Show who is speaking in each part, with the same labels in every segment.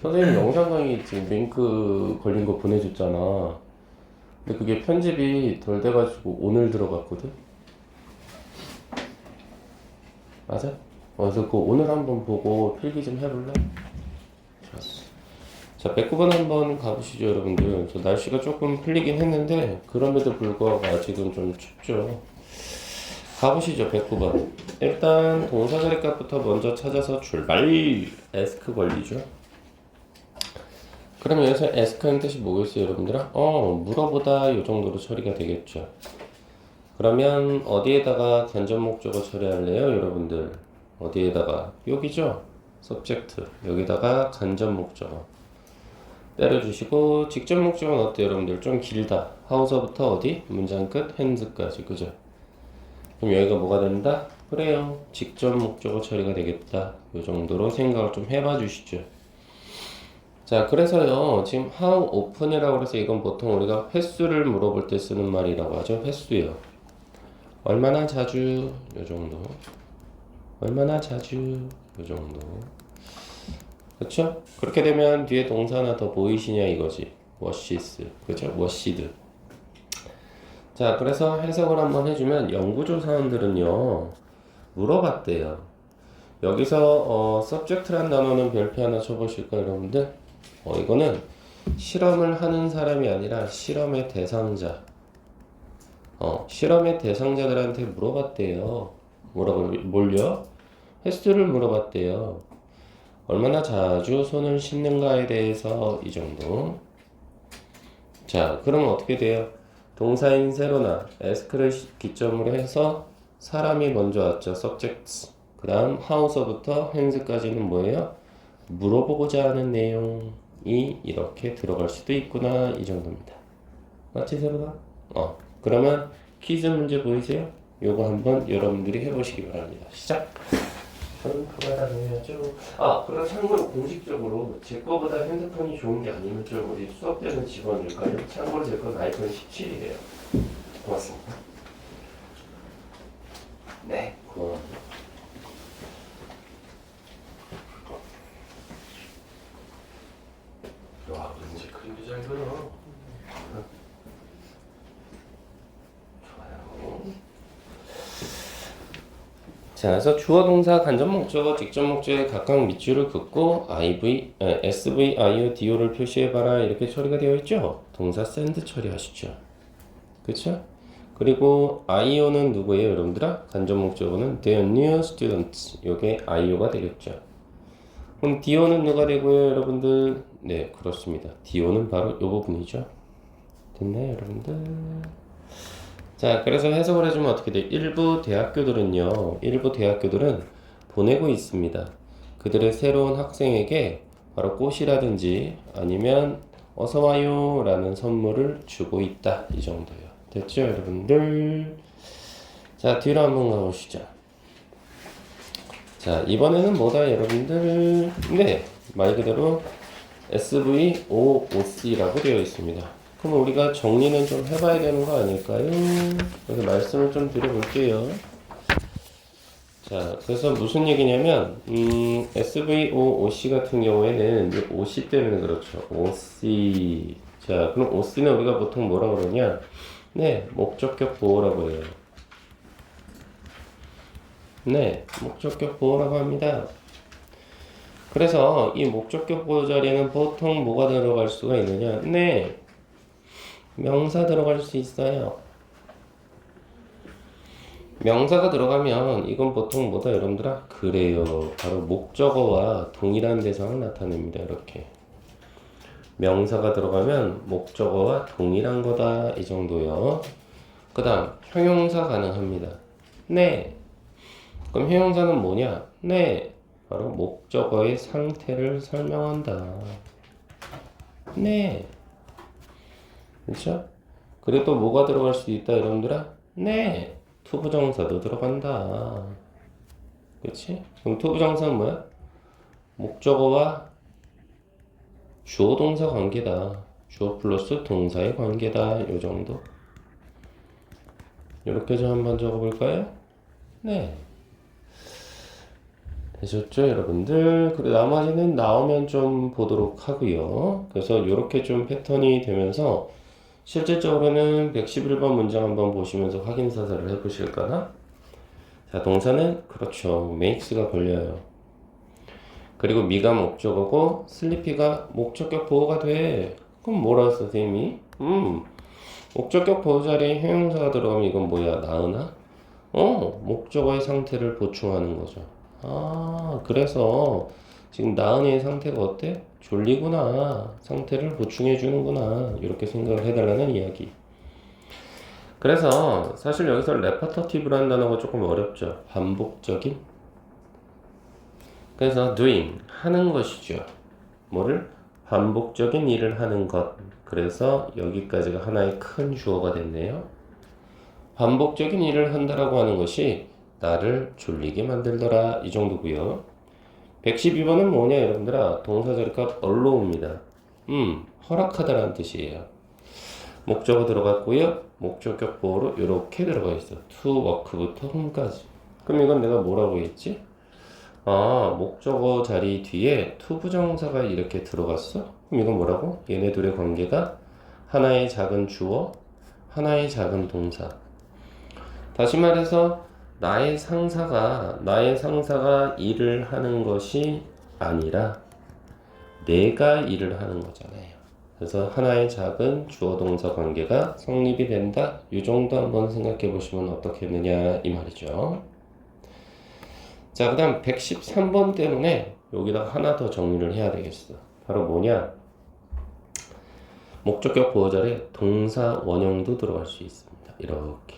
Speaker 1: 선생님 영상 강의 지금 링크 걸린 거 보내줬잖아. 근데 그게 편집이 덜 돼가지고 오늘 들어갔거든? 맞아? 그래서 그 오늘 한번 보고 필기 좀 해볼래? 좋았어. 자, 백구번 한번 가보시죠, 여러분들. 저 날씨가 조금 풀리긴 했는데, 그럼에도 불구하고 아직은 좀 춥죠. 가보시죠, 109번. 일단 동사절의 값부터 먼저 찾아서 출발. 에스크 걸리죠. 그럼 여기서 ask는 뜻이 뭐겠어요, 여러분들아? 물어보다 요 정도로 처리가 되겠죠. 그러면 어디에다가 간접 목적어 처리할래요, 여러분들? 어디에다가? 여기죠? subject. 여기다가 간접 목적어 때려주시고, 직접 목적어는 어때요, 여러분들? 좀 길다. how서부터 어디? 문장 끝, hands까지. 그죠? 그럼 여기가 뭐가 된다? 그래요. 직접 목적어 처리가 되겠다. 요 정도로 생각을 좀 해봐 주시죠. 자, 그래서요, 지금 how often이라고 해서 이건 보통 우리가 횟수를 물어볼 때 쓰는 말이라고 하죠. 횟수요. 얼마나 자주, 요 정도. 얼마나 자주, 요 정도. 그쵸? 그렇게 되면 뒤에 동사 하나 더 보이시냐 이거지. washes. 그죠? washed. 자, 그래서 해석을 한번 해주면 연구조사원들은요, 물어봤대요. 여기서 subject란 단어는 별표 하나 쳐보실까요, 여러분들? 이거는 실험을 하는 사람이 아니라 실험의 대상자. 실험의 대상자들한테 물어봤대요. 뭘요? 횟수를 물어봤대요. 얼마나 자주 손을 씻는가에 대해서 이 정도. 자, 그러면 어떻게 돼요? 동사인 세로나 ask를 기점으로 해서 사람이 먼저 왔죠. subjects. 그 다음 how서부터 hands까지는 뭐예요? 물어보고자 하는 내용이 이렇게 들어갈 수도 있구나 이 정도입니다. 맞지 세로나? 그러면 퀴즈 문제 보이세요? 요거 한번 여러분들이 해보시기 바랍니다. 시작! 저는 그만하셔야죠. 그럼 참고로 공식적으로 제 거보다 핸드폰이 좋은 게 아니면 좀 우리 수업 때는 집어넣을까요? 참고로 제 건 아이폰 17이래요. 고맙습니다. 네, 고맙습니다. 와, 문제 그림도 잘 그려. 좋아요. 자, 그래서 주어 동사 간접 목적어 직접 목적에 각각 밑줄을 긋고 SV, IO, DO를 표시해봐라 이렇게 처리가 되어 있죠. 동사 send 처리하시죠. 그쵸? 그리고 IO는 누구예요, 여러분들아? 간접 목적어는 their new students. 요게 IO가 되겠죠. 그럼 DO는 누가 되고요, 여러분들? 네, 그렇습니다. DO는 바로 요 부분이죠. 됐나요, 여러분들? 자, 그래서 해석을 해주면 어떻게 돼요? 일부 대학교들은 보내고 있습니다. 그들의 새로운 학생에게 바로 꽃이라든지 아니면 어서와요 라는 선물을 주고 있다. 이 정도예요. 됐죠, 여러분들? 자, 뒤로 한번 가보시죠. 자, 이번에는 뭐다, 여러분들? 네, 말 그대로 SVOOC라고 되어 있습니다. 그럼 우리가 정리는 좀 해봐야 되는 거 아닐까요? 그래서 말씀을 좀 드려볼게요. 자, 그래서 무슨 얘기냐면, SVOOC 같은 경우에는 이 OC 때문에 그렇죠. OC. 자, 그럼 OC는 우리가 보통 뭐라 그러냐? 네, 목적격 보호라고 해요. 네, 목적격 보호라고 합니다. 그래서 이 목적격 보호 자리에는 보통 뭐가 들어갈 수가 있느냐? 네, 명사 들어갈 수 있어요. 명사가 들어가면 이건 보통 뭐다 여러분들아? 그래요. 바로 목적어와 동일한 대상을 나타냅니다. 이렇게. 명사가 들어가면 목적어와 동일한 거다. 이 정도요. 그 다음 형용사 가능합니다. 네. 그럼 형용사는 뭐냐? 네. 바로 목적어의 상태를 설명한다. 네. 그렇죠? 그리고 또 뭐가 들어갈 수 있다, 여러분들아? 네. 투부정사도 들어간다. 그렇지? 그럼 투부정사는 뭐야? 목적어와 주어 동사 관계다. 주어 플러스 동사의 관계다. 요 정도. 이렇게 좀 한번 적어볼까요? 네. 되셨죠, 여러분들? 그리고 나머지는 나오면 좀 보도록 하고요. 그래서 이렇게 좀 패턴이 되면서 실질적으로는 111번 문장 한번 보시면서 확인 사살을 해보실까나? 자, 동사는 그렇죠. makes가 걸려요. 그리고 미가 목적어고 슬리피가 목적격 보호가 돼. 그럼 뭐라 선생님이? 목적격 보호 자리에 형용사가 들어가면 이건 뭐야? 나으나? 목적어의 상태를 보충하는 거죠. 아, 그래서 지금 나은이의 상태가 어때? 졸리구나. 상태를 보충해 주는구나. 이렇게 생각을 해달라는 이야기. 그래서 사실 여기서 레퍼터티브라는 단어가 조금 어렵죠. 반복적인. 그래서 doing, 하는 것이죠. 뭐를? 반복적인 일을 하는 것. 그래서 여기까지가 하나의 큰 주어가 됐네요. 반복적인 일을 한다라고 하는 것이 나를 졸리게 만들더라. 이 정도고요. 112번은 뭐냐 여러분들아? 동사 자리값 allow입니다. 허락하다라는 뜻이에요. 목적어 들어갔고요. 목적격 보호로 이렇게 들어가 있어. to work부터 home까지. 그럼 이건 내가 뭐라고 했지? 아, 목적어 자리 뒤에 to 부정사가 이렇게 들어갔어? 그럼 이건 뭐라고? 얘네 둘의 관계가 하나의 작은 주어, 하나의 작은 동사. 다시 말해서 나의 상사가 일을 하는 것이 아니라 내가 일을 하는 거잖아요. 그래서 하나의 작은 주어 동사 관계가 성립이 된다. 이 정도 한번 생각해 보시면 어떻겠느냐 이 말이죠. 자, 그다음 113번 때문에 여기다 하나 더 정리를 해야 되겠어. 바로 뭐냐? 목적격 보호 자리에 동사 원형도 들어갈 수 있습니다. 이렇게.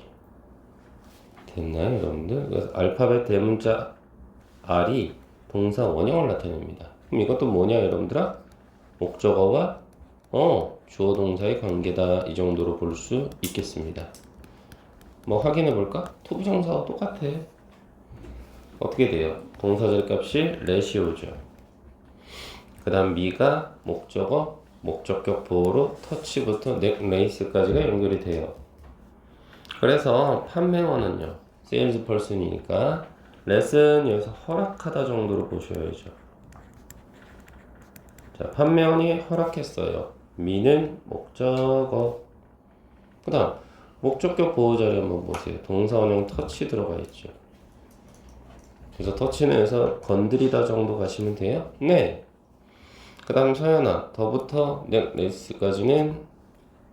Speaker 1: 됐나요, 여러분들? 그래서 알파벳 대문자 R이 동사 원형을 나타냅니다. 그럼 이것도 뭐냐, 여러분들아? 목적어와 주어 동사의 관계다. 이 정도로 볼 수 있겠습니다. 뭐 확인해 볼까? 투부정사와 똑같아. 어떻게 돼요? 동사절 값이 레시오죠. 그 다음 미가 목적어, 목적격 보호로 터치부터 넥 레이스까지가 연결이 돼요. 그래서 판매원은요, 세일즈 펄슨이니까 레슨 여기서 허락하다 정도로 보셔야죠. 자, 판매원이 허락했어요. 미는 목적어. 그 다음 목적격 보호 자리 한번 보세요. 동사 원형 터치 들어가 있죠. 그래서 터치는 여기서 건드리다 정도 가시면 돼요. 네. 그 다음 서연아, 더부터 넥 레이스까지는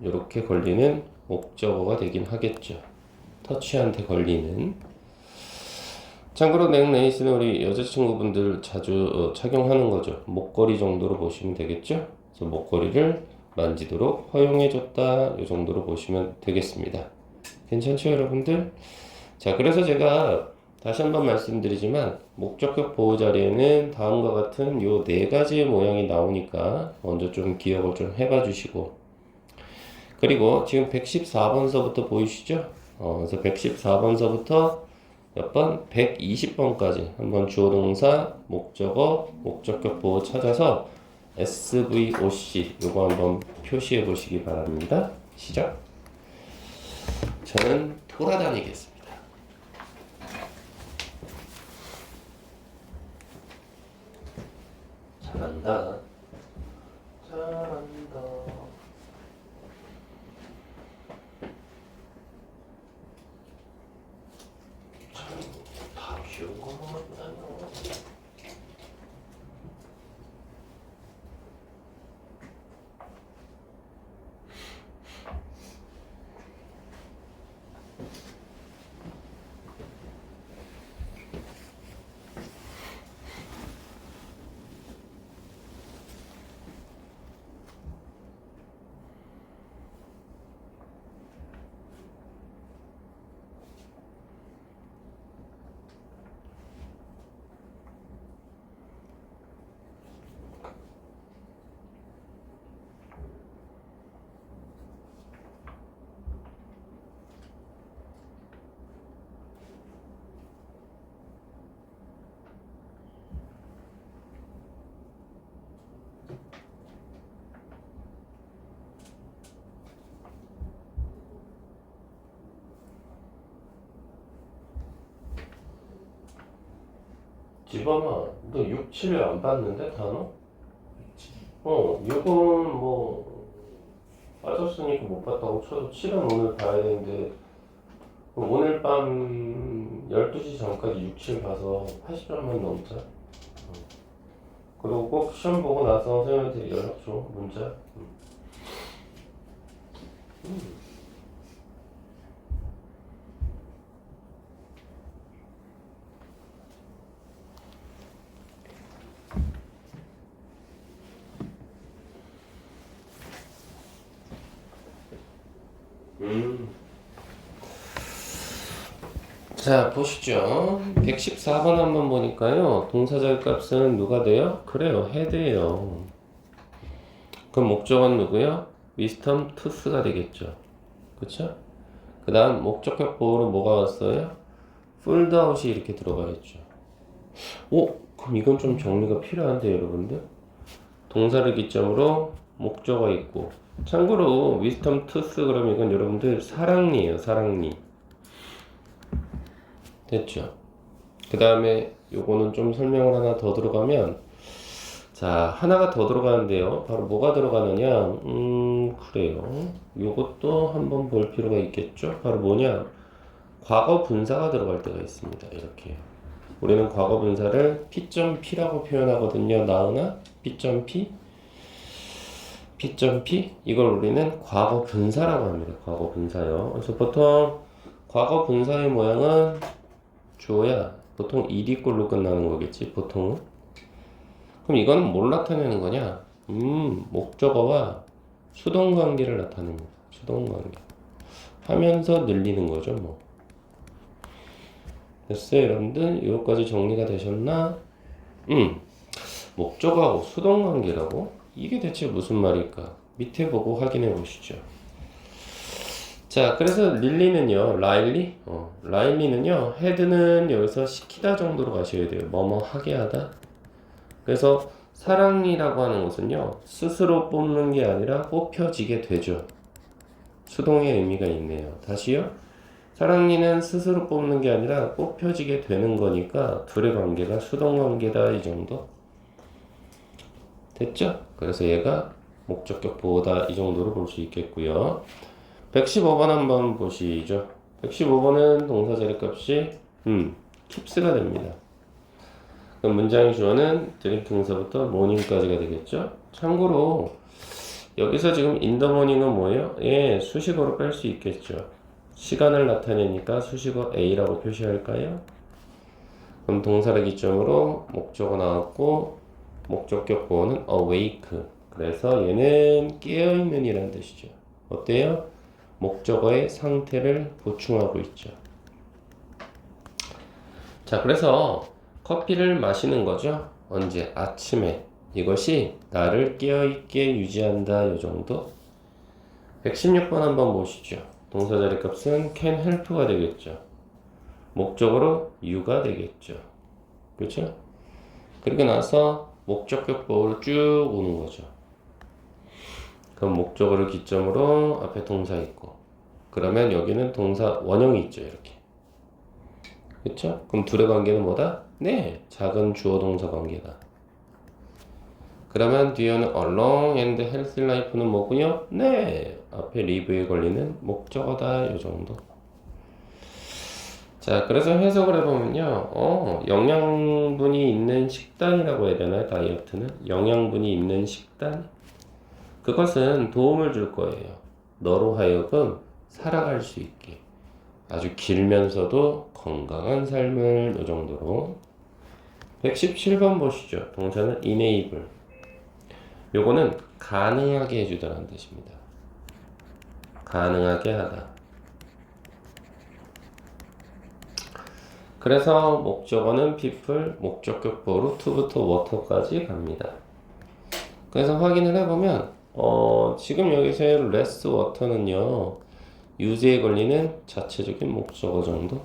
Speaker 1: 이렇게 걸리는 목적어가 되긴 하겠죠. 터치한테 걸리는. 참고로 넥 레이스는 우리 여자친구분들 자주 착용하는 거죠. 목걸이 정도로 보시면 되겠죠. 그래서 목걸이를 만지도록 허용해줬다. 이 정도로 보시면 되겠습니다. 괜찮죠, 여러분들? 자, 그래서 제가 다시 한번 말씀드리지만 목적격 보호 자리에는 다음과 같은 요 네 가지의 모양이 나오니까 먼저 좀 기억을 좀 해봐 주시고, 그리고 지금 114번서부터 보이시죠? 그래서 114번서부터 몇 번? 120번까지 한번 주어 동사, 목적어, 목적격 보호 찾아서 SVOC 요거 한번 표시해 보시기 바랍니다. 시작. 저는 돌아다니겠습니다. 잘한다. 잘한다. 다 쉬운 것만 같아요. 지범아, 너 6, 7 안 봤는데 단어? 6은 뭐 빠졌으니까 못 봤다고 쳐도 7은 오늘 봐야 되는데 그럼 오늘 밤 12시 전까지 6, 7 봐서 80점만 넘자. 그리고 꼭 시험 보고 나서 선생님한테 연락 줘. 문자. 자, 보시죠. 114번 한번 보니까요. 동사절 값은 누가 돼요? 그래요. 헤드예요. 그럼 목적은 누구요? wisdom tooth가 되겠죠. 그쵸? 그 다음 목적격 보호로 뭐가 왔어요? fold out이 이렇게 들어가 있죠. 그럼 이건 좀 정리가 필요한데 여러분들? 동사를 기점으로 목적어 있고 참고로 wisdom tooth 그럼 이건 여러분들 사랑니예요. 사랑니. 됐죠? 그 다음에 요거는 좀 설명을 하나 더 들어가면 자 하나가 더 들어가는데요. 바로 뭐가 들어가느냐 그래요. 요것도 한번 볼 필요가 있겠죠. 바로 뭐냐 과거 분사가 들어갈 때가 있습니다. 이렇게 우리는 과거 분사를 P.P라고 표현하거든요. 나으나 P.P P.P 이걸 우리는 과거 분사라고 합니다. 과거 분사요. 그래서 보통 과거 분사의 모양은 주어야 보통 ed꼴로 끝나는 거겠지 보통은. 그럼 이거는 뭘 나타내는 거냐? 목적어와 수동관계를 나타냅니다. 수동관계 하면서 늘리는 거죠 뭐. 됐어요 여러분들? 여기까지 정리가 되셨나? 목적어하고 수동관계라고? 이게 대체 무슨 말일까? 밑에 보고 확인해 보시죠. 자, 그래서 릴리는요, 라일리는요, 헤드는 여기서 시키다 정도로 가셔야 돼요. 뭐뭐 하게 하다. 그래서 사랑니라고 하는 것은요, 스스로 뽑는 게 아니라 뽑혀지게 되죠. 수동의 의미가 있네요. 다시요. 사랑니는 스스로 뽑는 게 아니라 뽑혀지게 되는 거니까 둘의 관계가 수동 관계다 이 정도. 됐죠? 그래서 얘가 목적격 보호다 이 정도로 볼 수 있겠고요. 115번 한번 보시죠. 115번은 동사 자리값이 keeps가 됩니다. 그럼 문장의 주어는 드링킹서부터 morning까지가 되겠죠. 참고로 여기서 지금 in the morning은 뭐예요? 예, 수식어로 뺄 수 있겠죠. 시간을 나타내니까 수식어 A라고 표시할까요? 그럼 동사를 기점으로 목적어 나왔고 목적격 보호는 awake. 그래서 얘는 깨어있는 이라는 뜻이죠. 어때요? 목적어의 상태를 보충하고 있죠. 자, 그래서 커피를 마시는 거죠. 언제? 아침에. 이것이 나를 깨어있게 유지한다. 요 정도. 116번 한번 보시죠. 동사 자리 값은 can help가 되겠죠. 목적어로 you가 되겠죠. 그렇죠? 그리고 나서 목적격 보호로 쭉 오는 거죠. 그럼 목적어를 기점으로 앞에 동사 있고 그러면 여기는 동사 원형이 있죠. 이렇게. 그쵸? 그럼 둘의 관계는 뭐다? 네, 작은 주어 동사 관계다. 그러면 뒤에는 along and healthy life는 뭐고요? 네, 앞에 live에 걸리는 목적어다. 요 정도. 자, 그래서 해석을 해보면요. 영양분이 있는 식단이라고 해야 되나요? 다이어트는? 영양분이 있는 식단? 그것은 도움을 줄 거예요. 너로 하여금 살아갈 수 있게. 아주 길면서도 건강한 삶을 요 정도로. 117번 보시죠. 동사는 enable. 요거는 가능하게 해주다라는 뜻입니다. 가능하게 하다. 그래서 목적어는 people, 목적격 보호로 to부터 water까지 갑니다. 그래서 확인을 해보면 지금 여기서의 less water는요 유제에 걸리는 자체적인 목적어 정도.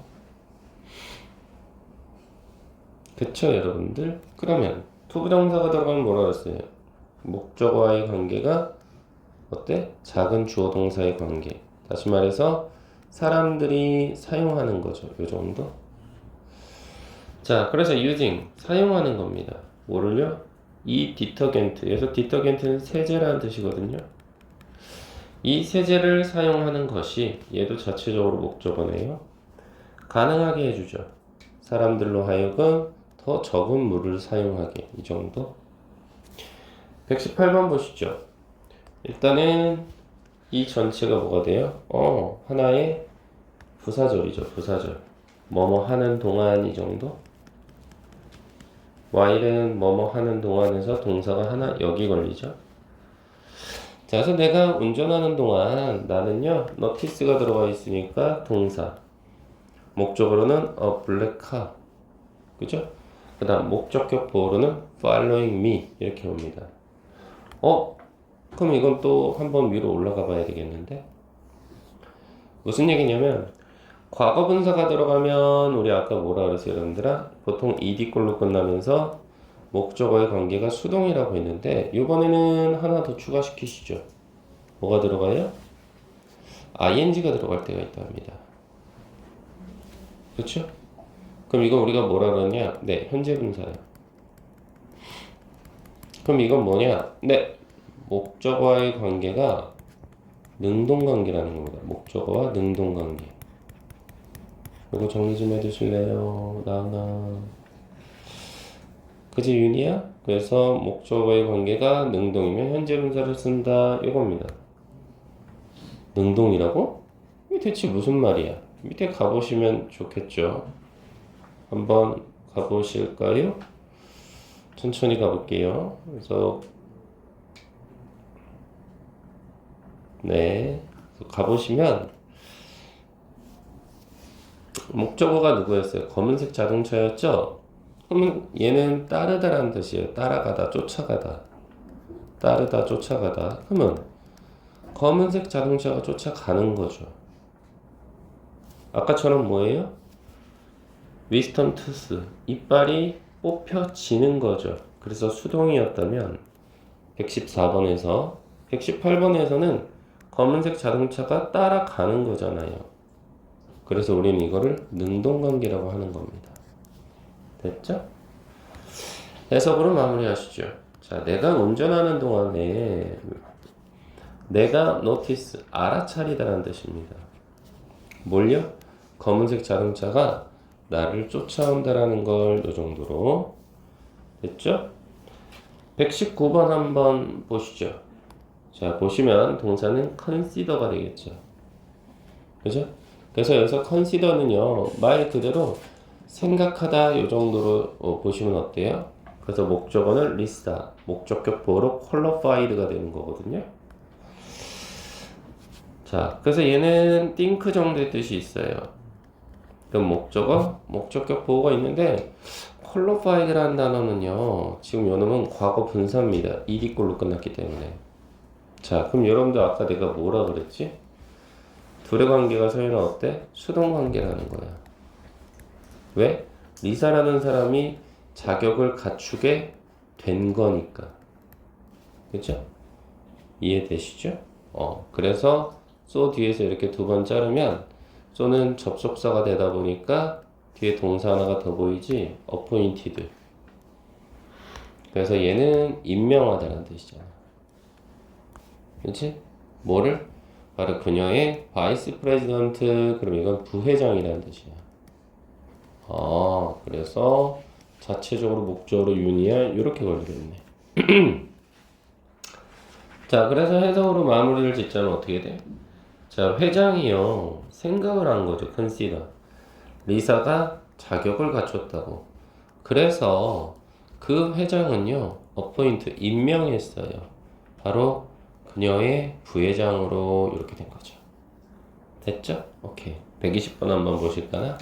Speaker 1: 그쵸 여러분들? 그러면 투부정사가 들어가면 뭐라고 했어요? 목적어와의 관계가 어때? 작은 주어 동사의 관계. 다시 말해서 사람들이 사용하는 거죠. 요 정도. 자, 그래서 using 사용하는 겁니다. 뭐를요? 이 디터겐트. 여기서 디터겐트는 세제라는 뜻이거든요. 이 세제를 사용하는 것이 얘도 자체적으로 목적어네요. 가능하게 해주죠. 사람들로 하여금 더 적은 물을 사용하게. 이 정도. 118번 보시죠. 일단은 이 전체가 뭐가 돼요? 하나의 부사절이죠. 부사절. 뭐뭐 하는 동안 이 정도. while은 뭐뭐 하는 동안에서 동사가 하나 여기 걸리죠. 자, 그래서 내가 운전하는 동안 나는요, notice가 들어가 있으니까 동사. 목적으로는 a black car. 그죠? 그 다음 목적격 보호로는 following me. 이렇게 옵니다. 그럼 이건 또 한번 위로 올라가 봐야 되겠는데? 무슨 얘기냐면, 과거 분사가 들어가면 우리 아까 뭐라 그랬어요, 여러분들아? 보통 ed꼴로 끝나면서 목적어의 관계가 수동이라고 했는데 이번에는 하나 더 추가시키시죠. 뭐가 들어가요? ing가 들어갈 때가 있다 합니다. 그렇죠? 그럼 이건 우리가 뭐라 그러냐? 네, 현재 분사예요. 그럼 이건 뭐냐? 네, 목적어와의 관계가 능동관계라는 겁니다. 목적어와 능동관계. 이거 정리 좀 해주실래요? 나나. 그지 윤이야? 그래서 목적어의 관계가 능동이면 현재 분사를 쓴다. 이겁니다. 능동이라고? 이게 대체 무슨 말이야? 밑에 가보시면 좋겠죠. 한번 가보실까요? 천천히 가볼게요. 그래서 네, 가보시면 목적어가 누구였어요? 검은색 자동차였죠? 그러면 얘는 따르다라는 뜻이에요. 따라가다, 쫓아가다. 따르다, 쫓아가다. 그러면 검은색 자동차가 쫓아가는 거죠. 아까처럼 뭐예요? 위스턴 투스. 이빨이 뽑혀지는 거죠. 그래서 수동이었다면 114번에서 118번에서는 검은색 자동차가 따라가는 거잖아요. 그래서 우리는 이거를 능동관계라고 하는 겁니다. 됐죠? 해석으로 마무리하시죠. 자, 내가 운전하는 동안에 내가 notice, 알아차리다라는 뜻입니다. 뭘요? 검은색 자동차가 나를 쫓아온다라는 걸 이 정도로 됐죠? 119번 한번 보시죠. 자, 보시면 동사는 consider가 되겠죠. 그죠? 그래서 여기서 consider는요, 말 그대로 생각하다 이 정도로 보시면 어때요? 그래서 목적어는 리스다. 목적격 보호로 qualified가 되는 거거든요. 자, 그래서 얘는 think 정도의 뜻이 있어요. 그럼 목적어, 목적격 보호가 있는데 qualified라는 단어는요, 지금 요놈은 과거 분사입니다. ed꼴로 끝났기 때문에. 자, 그럼 여러분들 아까 내가 뭐라 그랬지? 둘의 관계가 서연아 어때? 수동 관계라는 거야. 왜? 리사라는 사람이 자격을 갖추게 된 거니까. 그죠? 이해되시죠? 그래서 so 뒤에서 이렇게 두 번 자르면 so는 접속사가 되다 보니까 뒤에 동사 하나가 더 보이지? appointed. 그래서 얘는 임명하다는 뜻이잖아. 그치? 뭐를? 바로 그녀의 바이스 프레지던트. 그럼 이건 부회장이라는 뜻이야. 그래서 자체적으로 목적으로 유니언 이렇게 걸리겠네. 자, 그래서 해석으로 마무리를 짓자면 어떻게 돼? 자, 회장이요, 생각을 한 거죠. consider. 리사가 자격을 갖췄다고. 그래서 그 회장은요, appoint, 임명했어요. 바로 그녀의 부회장으로 이렇게 된 거죠. 됐죠? 오케이. 120번 한번 보실까나?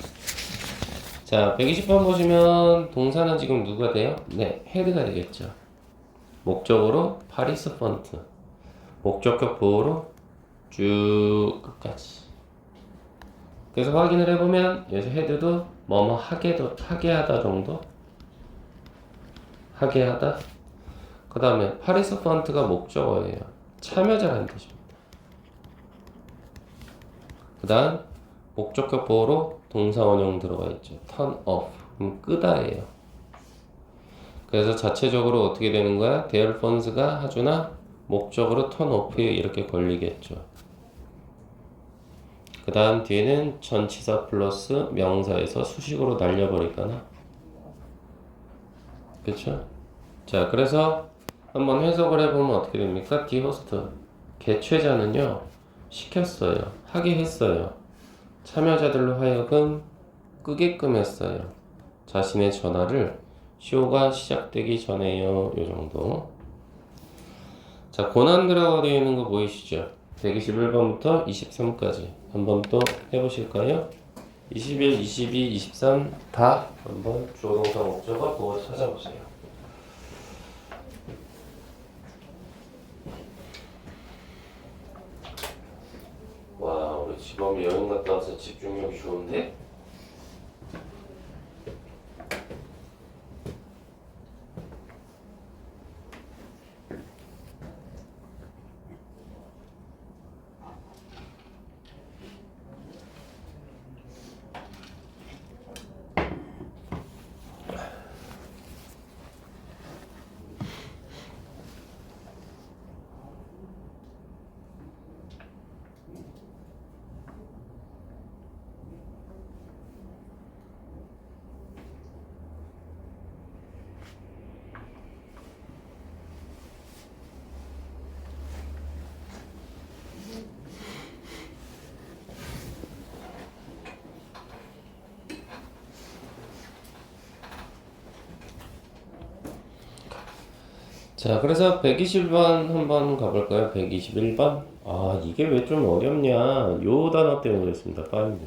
Speaker 1: 자, 120번 보시면 동사는 지금 누가 돼요? 네, 헤드가 되겠죠. 목적으로 파리스 펀트. 목적격 보호로 쭉 끝까지. 그래서 확인을 해보면 여기서 헤드도 뭐뭐 하게 하다 정도? 하게 하다? 그 다음에 파리스 펀트가 목적어예요. 참여자라는 뜻입니다. 그 다음 목적격 보호로 동사 원형 들어가 있죠. turn off. 끄다예요. 그래서 자체적으로 어떻게 되는 거야? their phones가 하주나 목적으로 turn off에 이렇게 걸리겠죠. 그 다음 뒤에는 전치사 플러스 명사에서 수식으로 날려버릴까나? 그쵸? 자, 그래서 한번 해석을 해보면 어떻게 됩니까? the host, 개최자는요, 시켰어요. 하게 했어요. 참여자들로 하여금 끄게끔 했어요. 자신의 전화를 쇼가 시작되기 전에요. 요 정도. 자, 고난 들어가 되어 있는 거 보이시죠? 121번부터 23까지 한번 또 해보실까요? 21, 22, 23 다 한번 주어 동사 목적어 보고 찾아보세요. 와, 우리 지범이 여행 갔다 와서 집중력이 좋은데? 자, 그래서 120번 한번 가볼까요? 121번. 아, 이게 왜 좀 어렵냐? 요 단어 때문에 그랬습니다. find.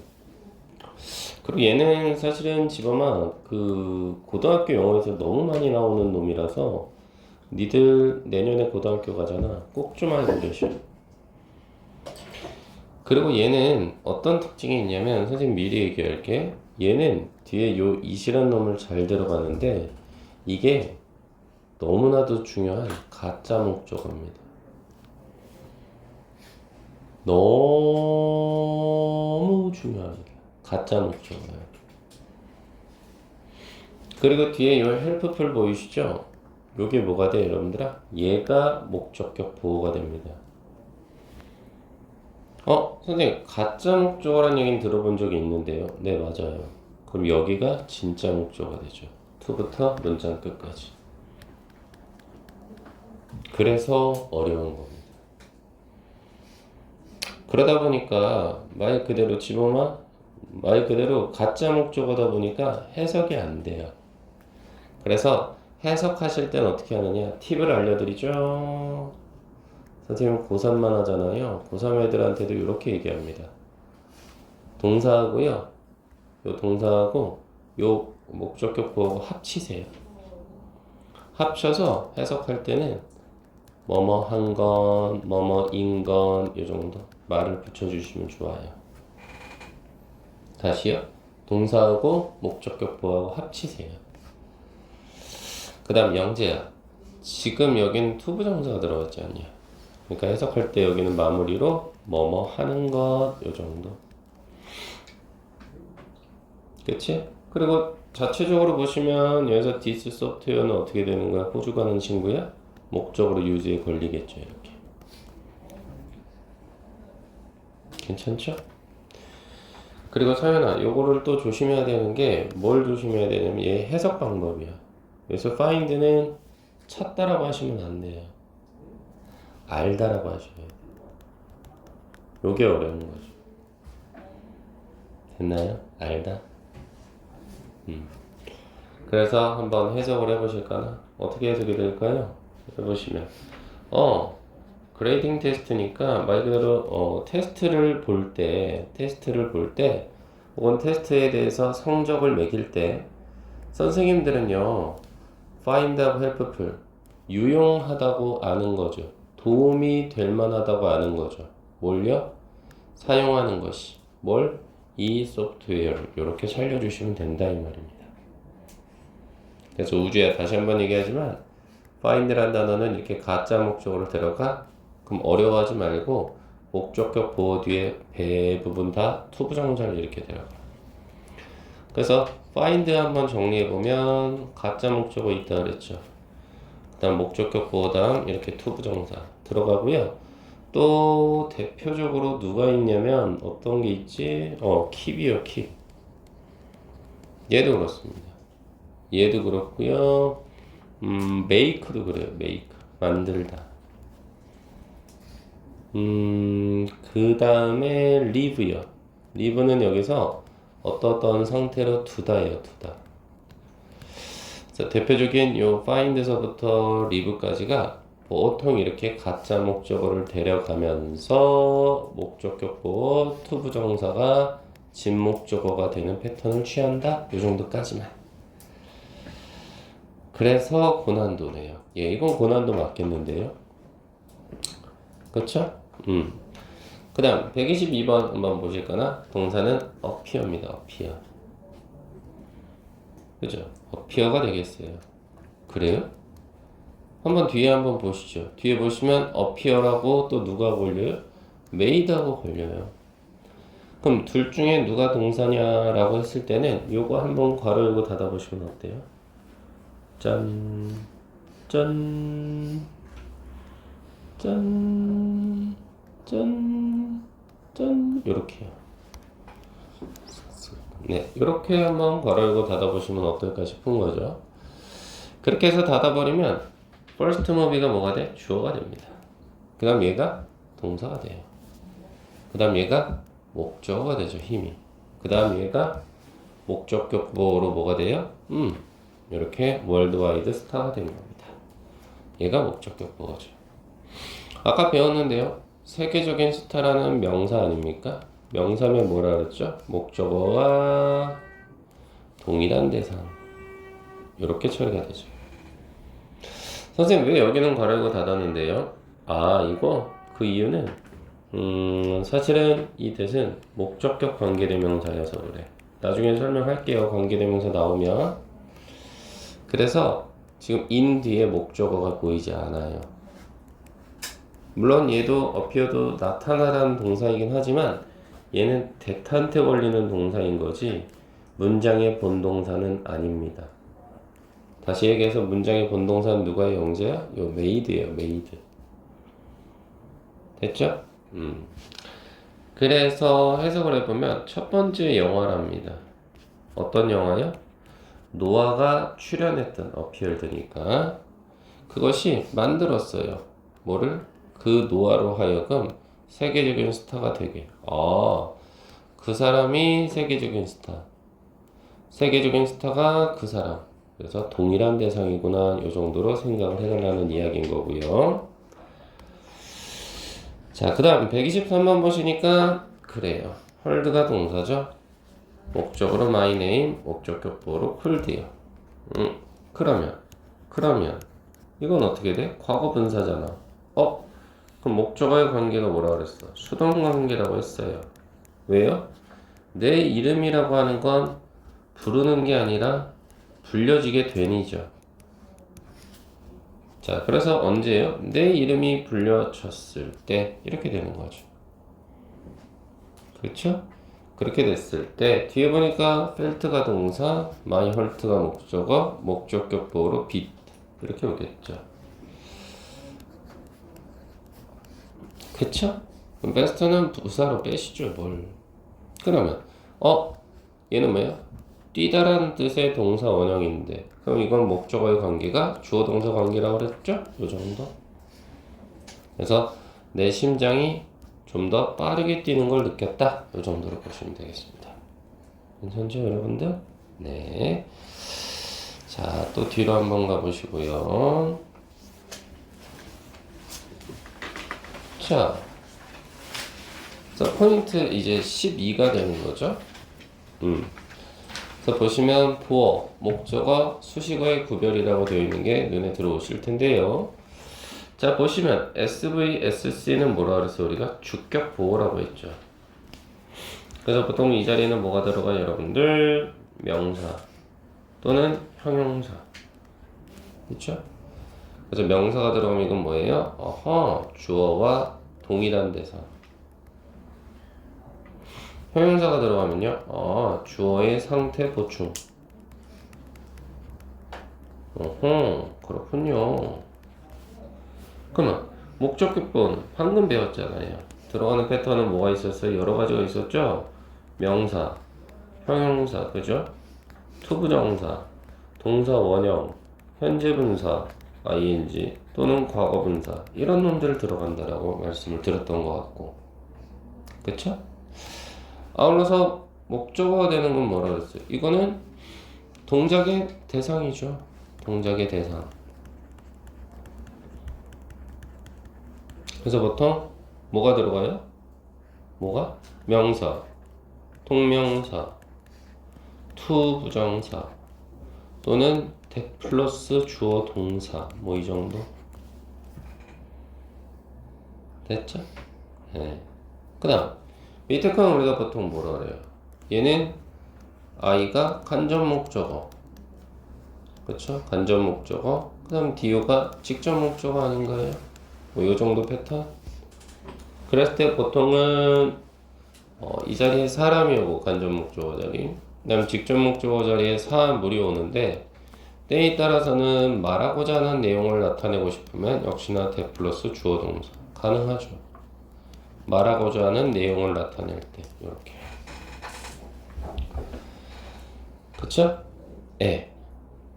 Speaker 1: 그리고 얘는 사실은 지범아 그 고등학교 영어에서 너무 많이 나오는 놈이라서 니들 내년에 고등학교 가잖아. 꼭 좀 알고 계셔. 그리고 얘는 어떤 특징이 있냐면 선생님 미리 얘기할게. 얘는 뒤에 요 이시란 놈을 잘 들어가는데 이게 너무나도 중요한 가짜 목적어입니다. 너무 중요한 가짜 목적어예요. 그리고 뒤에 이 helpful 보이시죠? 요게 뭐가 돼요, 여러분들아? 얘가 목적격 보호가 됩니다. 선생님, 가짜 목적어란 얘기는 들어본 적이 있는데요. 네, 맞아요. 그럼 여기가 진짜 목적어가 되죠. to부터 문장 끝까지. 그래서 어려운 겁니다. 그러다 보니까 말 그대로 지범아 말 그대로 가짜 목적어다 보니까 해석이 안 돼요. 그래서 해석하실 땐 어떻게 하느냐 팁을 알려드리죠. 선생님 고3만 하잖아요. 고3 애들한테도 이렇게 얘기합니다. 동사하고요 요 동사하고 요 목적격 보호하고 합치세요. 합쳐서 해석할 때는 뭐뭐 한 건, 뭐뭐인 건, 이 정도 말을 붙여주시면 좋아요. 다시요. 동사하고 목적격 보호하고 합치세요. 그 다음 영재야. 지금 여기는 투부정사가 들어갔지 않냐. 그러니까 해석할 때 여기는 마무리로 뭐뭐 하는 것, 이 정도. 그치? 그리고 자체적으로 보시면 여기서 this software는 어떻게 되는 거야? 호주 가는 친구야? 목적으로 유즈에 걸리겠죠, 이렇게. 괜찮죠? 그리고 서연아, 요거를 또 조심해야 되는 게 뭘 조심해야 되냐면 얘 해석 방법이야. 그래서 find는 찾다라고 하시면 안 돼요. 알다라고 하셔야 돼요. 요게 어려운 거죠. 됐나요? 알다? 그래서 한번 해석을 해보실까나? 어떻게 해석이 될까요? 해보시면 그레이딩 테스트니까 말 그대로 테스트를 볼 때 혹은 테스트에 대해서 성적을 매길 때 선생님들은요 find하고 helpful 유용하다고 아는 거죠. 도움이 될 만하다고 아는 거죠. 뭘요? 사용하는 것이 뭘? 이 소프트웨어를 이렇게 살려주시면 된다 이 말입니다. 그래서 우주야 다시 한번 얘기하지만 find라는 단어는 이렇게 가짜 목적으로 들어가 그럼 어려워하지 말고 목적격 보호 뒤에 배 부분 다 투부정사를 이렇게 들어가. 그래서 find 한번 정리해보면 가짜 목적어 있다 그랬죠. 그 다음 목적격 보호다음 이렇게 to 부정사 들어가고요. 또 대표적으로 누가 있냐면 어떤 게 있지? keep이요, keep. 얘도 그렇습니다. 얘도 그렇고요. make도 그래요. make 만들다. 그 다음에 live요. live는 여기서 어떤 상태로 두다예요. 두다. 자, 대표적인 요 find에서부터 live까지가 보통 이렇게 가짜 목적어를 데려가면서 목적격 보호 to 부정사가 진목적어가 되는 패턴을 취한다. 요 정도까지만. 그래서 고난도네요. 예, 이건 고난도 맞겠는데요. 그렇죠? 그 다음 122번 한번 보실까나? 동사는 appear입니다. appear. 그죠? appear가 되겠어요. 그래요? 한번 뒤에 한번 보시죠. 뒤에 보시면 appear하고 또 누가 걸려요? made하고 걸려요. 그럼 둘 중에 누가 동사냐라고 했을 때는 요거 한번 괄호 열고 닫아 보시면 어때요? 짠, 짠, 짠, 짠, 짠, 요렇게요. 네, 이렇게 한번 괄호 열고 닫아 보시면 어떨까 싶은 거죠. 그렇게 해서 닫아버리면 first move가 뭐가 돼? 주어가 됩니다. 그 다음 얘가 동사가 돼요. 그 다음 얘가 목적어가 되죠. 힘이. 그 다음 얘가 목적격 보호로 뭐가 돼요? 이렇게 월드와이드 스타가 되는 겁니다. 얘가 목적격 보호죠. 아까 배웠는데요. 세계적인 스타라는 명사 아닙니까? 명사면 뭐라 그랬죠? 목적어와 동일한 대상. 이렇게 처리가 되죠. 선생님 왜 여기는 괄호고 닫았는데요? 아 이거 그 이유는 사실은 이 뜻은 목적격 관계대명사여서 그래. 나중에 설명할게요. 관계대명사 나오면. 그래서 지금 in 뒤에 목적어가 보이지 않아요. 물론 얘도 appear도 나타나라는 동사이긴 하지만 얘는 대타한테 걸리는 동사인 거지 문장의 본동사는 아닙니다. 다시 얘기해서 문장의 본동사는 누가의 영재야? 요 made예요. made. 됐죠? 그래서 해석을 해보면 첫 번째 영화랍니다. 어떤 영화요? 노아가 출연했던 appeared니까 그것이 만들었어요. 뭐를? 그 노아로 하여금 세계적인 스타가 되게. 그 사람이 세계적인 스타. 세계적인 스타가 그 사람. 그래서 동일한 대상이구나. 이 정도로 생각을 해달라는 이야기인 거고요. 자, 그 다음 123번 보시니까 그래요. 헐드가 동사죠. 목적으로 my name, 목적격 보호로 could요. 그러면 이건 어떻게 돼? 과거 분사잖아. 그럼 목적어의 관계가 뭐라 그랬어? 수동 관계라고 했어요. 왜요? 내 이름이라고 하는 건 부르는 게 아니라 불려지게 된이죠. 자, 그래서 언제요? 내 이름이 불려졌을 때 이렇게 되는 거죠. 그렇죠? 그렇게 됐을 때 뒤에 보니까 felt가 동사, my hurt가 목적어, 목적격 보호로 beat 이렇게 오겠죠. 그쵸? best는 부사로 빼시죠. 뭘? 그러면 얘는 뭐야? 뛰다라는 뜻의 동사 원형인데 그럼 이건 목적어의 관계가 주어 동사 관계라고 그랬죠? 요 정도. 그래서 내 심장이 좀 더 빠르게 뛰는 걸 느꼈다. 요 정도로 보시면 되겠습니다. 괜찮죠, 여러분들? 네. 자, 또 뒤로 한번 가보시고요. 자, 포인트 이제 12가 되는 거죠. 그래서 보시면 보어, 목적어, 수식어의 구별이라고 되어 있는 게 눈에 들어오실 텐데요. 자, 보시면 SVSC는 뭐라 그랬어? 우리가 주격 보호라고 했죠. 그래서 보통 이 자리에는 뭐가 들어가요, 여러분들? 명사 또는 형용사. 그렇죠? 그래서 명사가 들어가면 이건 뭐예요? 주어와 동일한 대상. 형용사가 들어가면요, 주어의 상태 보충. 그렇군요. 그러면 목적격보는 방금 배웠잖아요. 들어가는 패턴은 뭐가 있었어요? 여러 가지가 있었죠? 명사, 형용사, 그죠? 투부정사, 동사 원형, 현재분사, ing 또는 과거분사 이런 놈들 들어간다라고 말씀을 드렸던 것 같고, 그쵸? 아울러서 목적어가 되는 건 뭐라 그랬어요? 이거는 동작의 대상이죠. 동작의 대상. 그래서 보통 뭐가 들어가요? 뭐가? 명사, 통명사, 투부정사 또는 대 플러스 주어 동사 뭐 이 정도 됐죠? 네. 그 다음 밑에 건 우리가 보통 뭐라 그래요? 얘는 I가 간접 목적어, 그쵸? 간접 목적어. 그 다음 DO가 직접 목적어 아닌가요? 뭐 요 정도 패턴? 그랬을 때 보통은 이 자리에 사람이 오고 간접 목적어 자리, 그 다음 직접 목적어 자리에 사물이 오는데 때에 따라서는 말하고자 하는 내용을 나타내고 싶으면 역시나 대 플러스 주어 동사 가능하죠. 말하고자 하는 내용을 나타낼 때 이렇게, 그쵸? 예.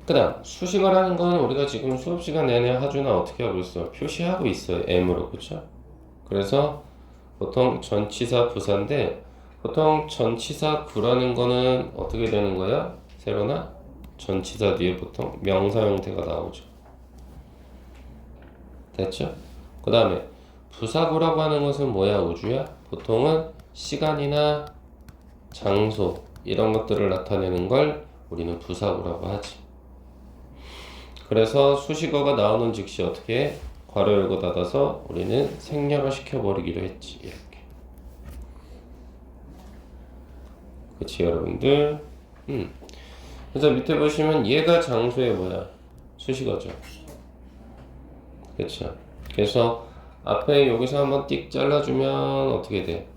Speaker 1: 그 다음 수식어라는 건 우리가 지금 수업 시간 내내 하주나 어떻게 하고 있어? 표시하고 있어요. M으로, 그쵸? 그래서 보통 전치사 부사인데 보통 전치사 구라는 거는 어떻게 되는 거야? 세로나 전치사 뒤에 보통 명사 형태가 나오죠. 됐죠? 그 다음에 부사구라고 하는 것은 뭐야? 우주야? 보통은 시간이나 장소 이런 것들을 나타내는 걸 우리는 부사구라고 하지. 그래서 수식어가 나오는 즉시 어떻게 해? 괄호 열고 닫아서 우리는 생략을 시켜버리기로 했지. 이렇게. 그치 여러분들? 그래서 밑에 보시면 얘가 장소의 뭐야? 수식어죠. 그쵸? 그래서 앞에 여기서 한번 띡 잘라주면 어떻게 돼?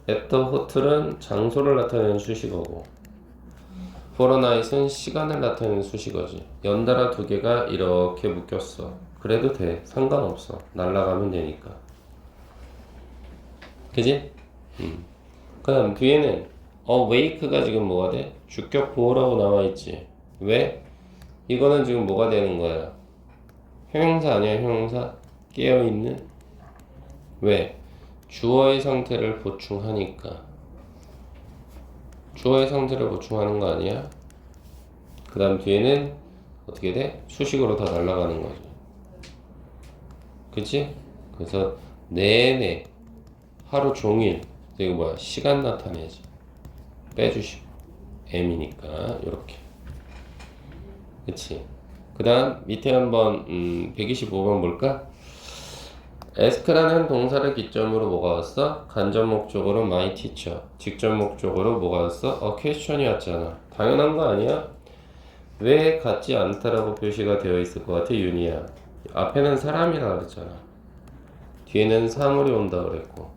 Speaker 1: at the hotel은 장소를 나타내는 수식어고 for a night은 시간을 나타내는 수식어지. 연달아 두 개가 이렇게 묶였어. 그래도 돼. 상관없어. 날라가면 되니까. 그지? 그 다음 뒤에는 wake가 지금 뭐가 돼? 주격 보호라고 나와있지. 왜? 이거는 지금 뭐가 되는 거야? 형용사 아니야? 형용사? 깨어있는? 왜? 주어의 상태를 보충하니까. 주어의 상태를 보충하는 거 아니야? 그 다음 뒤에는 어떻게 돼? 수식으로 다 날아가는 거지. 그치? 그래서 내내 하루 종일 이거 뭐야? 시간 나타내지. 빼주시고 M이니까 요렇게. 그치? 그 다음 밑에 한번 125번 볼까? ask라는 동사를 기점으로 뭐가 왔어? 간접 목적으로 my teacher, 직접 목적으로 뭐가 왔어? question이 왔잖아. 당연한 거 아니야? 왜 같지 않다라고 표시가 되어 있을 것 같아, 윤희야? 앞에는 사람이라 그랬잖아. 뒤에는 사물이 온다 그랬고.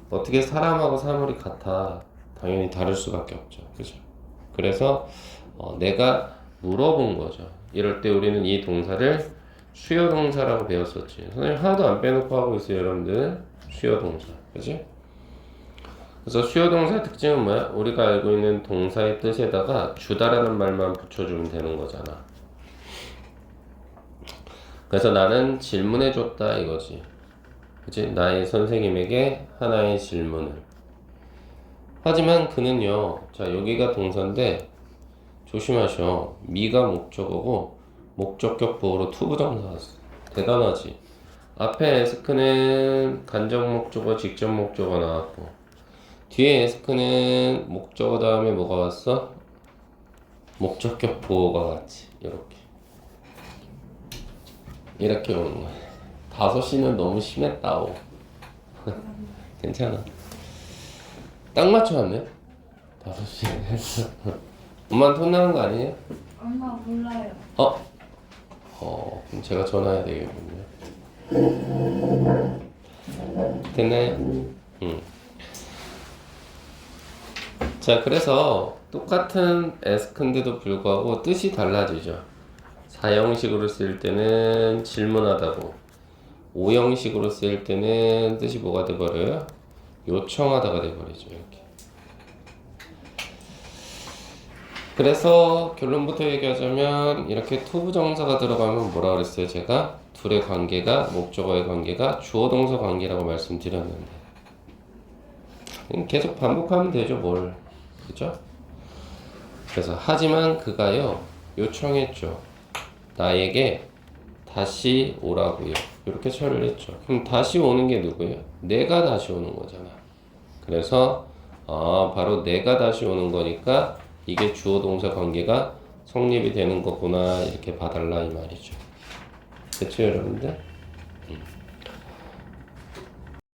Speaker 1: 어떻게 사람하고 사물이 같아? 당연히 다를 수밖에 없죠. 그죠? 그래서 내가 물어본 거죠. 이럴 때 우리는 이 동사를 수요 동사라고 배웠었지. 선생님 하나도 안 빼놓고 하고 있어요, 여러분들. 수요 동사. 그지? 그래서 수요 동사의 특징은 뭐야? 우리가 알고 있는 동사의 뜻에다가 주다라는 말만 붙여주면 되는 거잖아. 그래서 나는 질문해줬다 이거지. 그치? 나의 선생님에게 하나의 질문을. 하지만 그는요, 자, 여기가 동사인데, 조심하셔. 미가 목적어고, 목적격 보호로 투부정사 왔어. 대단하지? 앞에 에스크는 간접 목적어, 직접 목적어 나왔고, 뒤에 에스크는 목적어 다음에 뭐가 왔어? 목적격 보호가 왔지. 이렇게 오는 거야. 5시는 너무 심했다오. 괜찮아. 딱 맞춰왔네. 5시 했어. 엄마한테 혼나는 거 아니에요?
Speaker 2: 엄마 몰라요.
Speaker 1: 그럼 제가 전화해야 되겠군요. 됐나요? 자, 그래서 똑같은 ask인데도 불구하고 뜻이 달라지죠. 4형식으로 쓸 때는 질문하다고, 5형식으로 쓸 때는 뜻이 뭐가 돼버려요? 요청하다가 돼버리죠. 이렇게. 그래서 결론부터 얘기하자면 이렇게 투부정사가 들어가면 뭐라 그랬어요? 제가 둘의 관계가, 목적어의 관계가 주어 동사 관계라고 말씀드렸는데 계속 반복하면 되죠, 뭘. 그죠? 그래서 하지만 그가요 요청했죠. 나에게 다시 오라고요. 이렇게 처리를 했죠. 그럼 다시 오는 게 누구예요? 내가 다시 오는 거잖아. 그래서 바로 내가 다시 오는 거니까 이게 주어 동사 관계가 성립이 되는 거구나, 이렇게 봐달라 이 말이죠. 그쵸 여러분들?